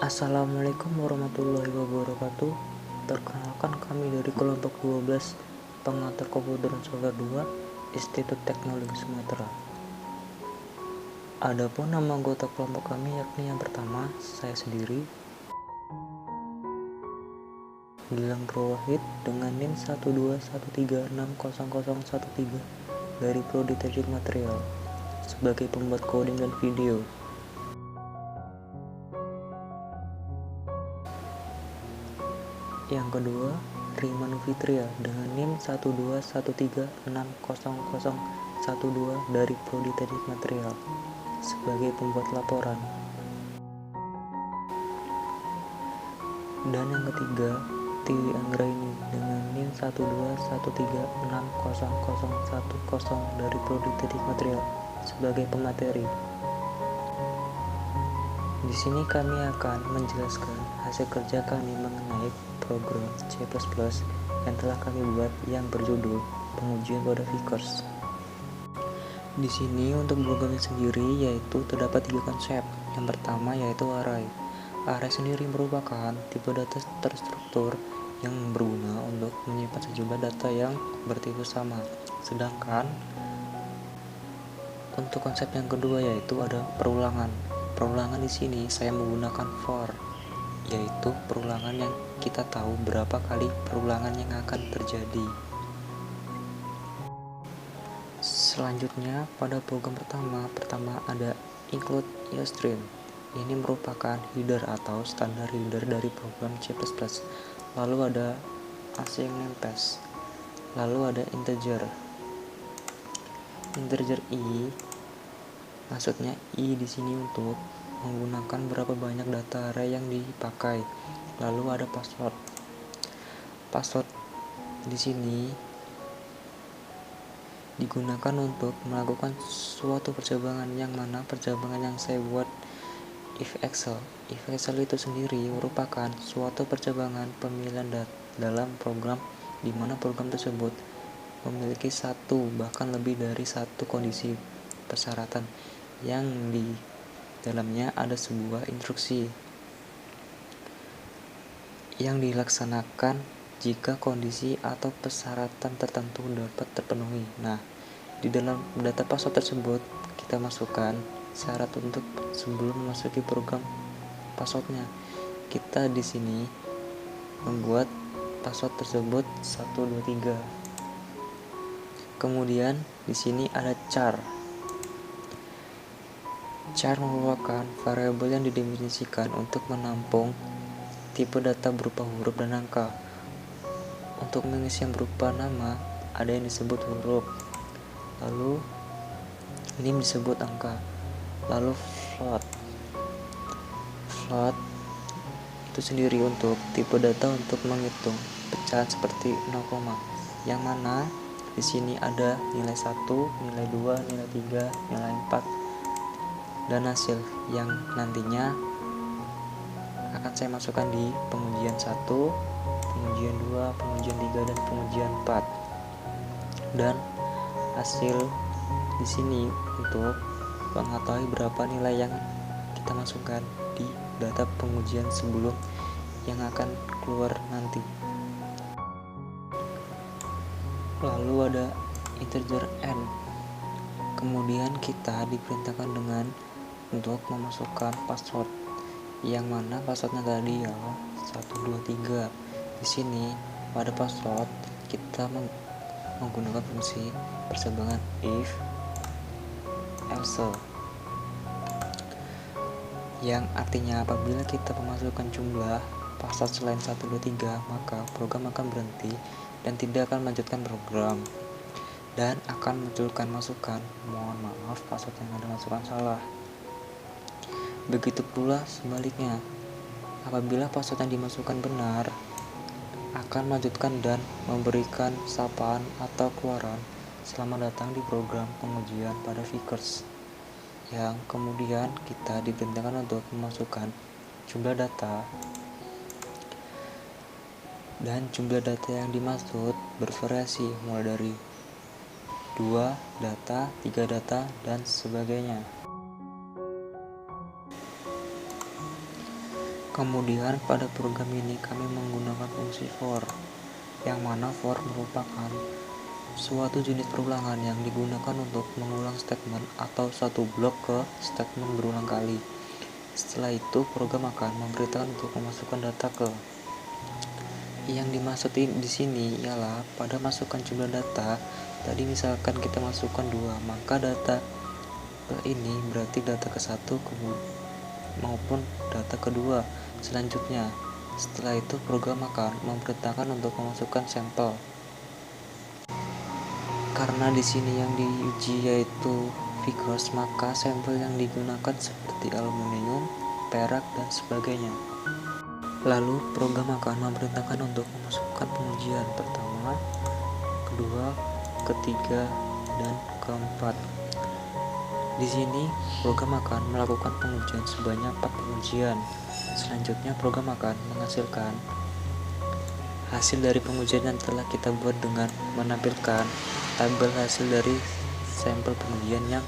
Assalamualaikum warahmatullahi wabarakatuh. Perkenalkan, kami dari kelompok 12 Pengantar Komputer dan Software 2 Institut Teknologi Sumatera. Adapun nama anggota kelompok kami yakni yang pertama, saya sendiri, Gilang Wahid dengan NIM 121360013 dari Prodi Teknik Material sebagai pembuat coding dan video. Yang kedua, Riman Fitria dengan NIM 121360012 dari Prodi Teknik Material sebagai pembuat laporan. Dan yang ketiga, Tiwi Anggraini dengan NIM 121360010 dari Prodi Teknik Material sebagai pemateri. Di sini kami akan menjelaskan hasil kerja kami mengenai program C++ yang telah kami buat yang berjudul pengujian pada Vickers. Di sini untuk programnya sendiri yaitu terdapat 3 konsep. Yang pertama yaitu array. Array sendiri merupakan tipe data terstruktur yang berguna untuk menyimpan sejumlah data yang bertipe sama. Sedangkan untuk konsep yang kedua yaitu ada perulangan. Perulangan di sini saya menggunakan for, yaitu perulangan yang kita tahu berapa kali perulangan yang akan terjadi. Selanjutnya pada program pertama ada include string. Ini merupakan header atau standar header dari program C++. Lalu ada async namepass. Lalu ada integer i. Maksudnya i di sini untuk menggunakan berapa banyak data array yang dipakai. Lalu ada password. Password di sini digunakan untuk melakukan suatu percabangan, yang mana percabangan yang saya buat if Excel. If Excel itu sendiri merupakan suatu percabangan pemilihan dalam program, di mana program tersebut memiliki satu bahkan lebih dari satu kondisi persyaratan yang di dalamnya ada sebuah instruksi yang dilaksanakan jika kondisi atau persyaratan tertentu dapat terpenuhi. Nah, di dalam data password tersebut kita masukkan syarat untuk sebelum memasuki program passwordnya. Kita di sini membuat password tersebut 123. Kemudian di sini ada char. Char merupakan variabel yang didefinisikan untuk menampung tipe data berupa huruf dan angka. Untuk mengisi yang berupa nama, ada yang disebut huruf, lalu ini disebut angka, lalu float itu sendiri untuk tipe data untuk menghitung pecahan seperti 0, yang mana di sini ada nilai 1, nilai 2, nilai 3, nilai 4 dan hasil yang nantinya akan saya masukkan di pengujian 1, pengujian 2, pengujian 3 dan pengujian 4. Dan hasil di sini untuk mengetahui berapa nilai yang kita masukkan di data pengujian sebelum yang akan keluar nanti. Lalu ada integer n. Kemudian kita diperintahkan dengan untuk memasukkan password, yang mana passwordnya tadi ya 123. Di sini pada password kita menggunakan fungsi percabangan if else, yang artinya apabila kita memasukkan jumlah password selain 123, maka program akan berhenti dan tidak akan melanjutkan program dan akan munculkan masukan mohon maaf password yang ada masukan salah. Begitu pula sebaliknya, apabila password yang dimasukkan benar, akan melanjutkan dan memberikan sapaan atau keluaran selamat datang di program pengujian pada Vickers, yang kemudian kita diperintahkan untuk memasukkan jumlah data, dan jumlah data yang dimaksud bervariasi mulai dari 2 data, 3 data, dan sebagainya. Kemudian pada program ini kami menggunakan fungsi for, yang mana for merupakan suatu jenis perulangan yang digunakan untuk mengulang statement atau satu blok ke statement berulang kali. Setelah itu, program akan memberitakan untuk memasukkan data ke. Yang dimaksud di sini ialah pada masukkan jumlah data. Tadi misalkan kita masukkan 2, maka data ke ini berarti data ke 1 maupun data kedua selanjutnya. Setelah itu, program akan memberitakan untuk memasukkan sampel. Karena di sini yang diuji yaitu figures, maka sampel yang digunakan seperti aluminium, perak, dan sebagainya. Lalu program akan memerintahkan untuk memasukkan pengujian pertama, kedua, ketiga, dan keempat. Di sini program akan melakukan pengujian sebanyak 4 pengujian. Selanjutnya program akan menghasilkan hasil dari pengujian yang telah kita buat dengan menampilkan tabel hasil dari sampel pengujian, yang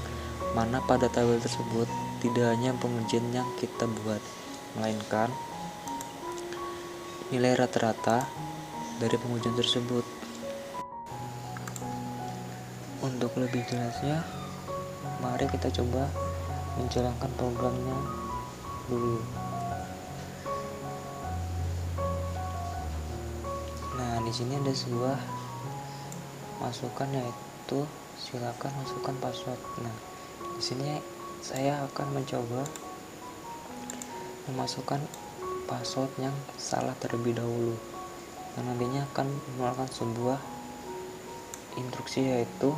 mana pada tabel tersebut tidak hanya pengujian yang kita buat, melainkan nilai rata-rata dari pengujian tersebut. Untuk lebih jelasnya, mari kita coba menjalankan programnya dulu. Nah, di sini ada sebuah masukan yaitu silakan masukkan password. Nah, di sini saya akan mencoba memasukkan password yang salah terlebih dahulu. Dan nantinya akan mengeluarkan sebuah instruksi yaitu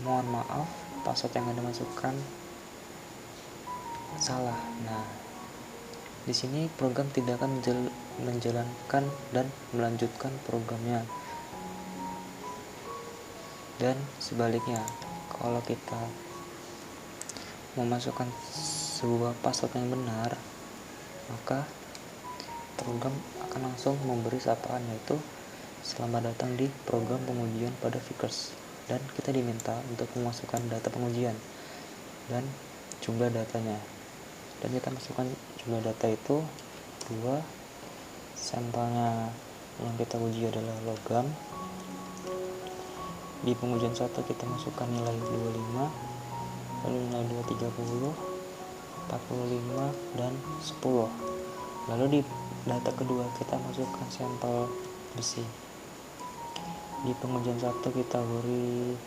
mohon maaf, password yang Anda masukkan salah. Nah, di sini program tidak akan menjalankan dan melanjutkan programnya. Dan sebaliknya, kalau kita memasukkan sebuah password yang benar, maka program akan langsung memberi sapaan yaitu selamat datang di program pengujian pada figures. Dan kita diminta untuk memasukkan data pengujian dan jumlah datanya. Dan kita masukkan jumlah data itu 2, sampelnya yang kita uji adalah logam. Di pengujian 1 kita masukkan nilai 25, lalu nilai 2 30, 45, dan 10. Lalu di data kedua kita masukkan sampel besi. Di pengujian 1 kita beri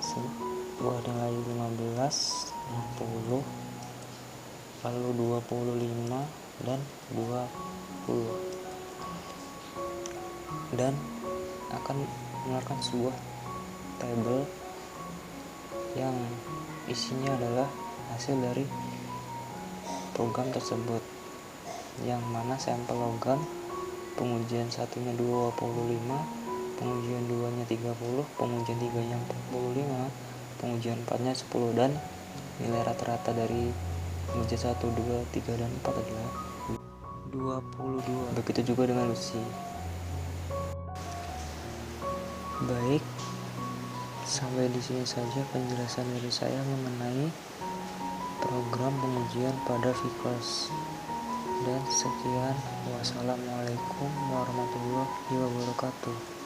sebuah nilai 15, 60, lalu 25, dan 20. Dan akan mengeluarkan sebuah tabel yang isinya adalah hasil dari program tersebut, yang mana sampel logam pengujian 1-nya 25, pengujian 2-nya 30, pengujian 3-nya 45, pengujian 4-nya 10, dan nilai rata-rata dari pengujian 1, 2, 3, dan 4 adalah 22. Begitu juga dengan Lucy. Baik, sampai di sini saja penjelasan dari saya mengenai program pengujian pada figures. Dan sekian, wassalamualaikum warahmatullahi wabarakatuh.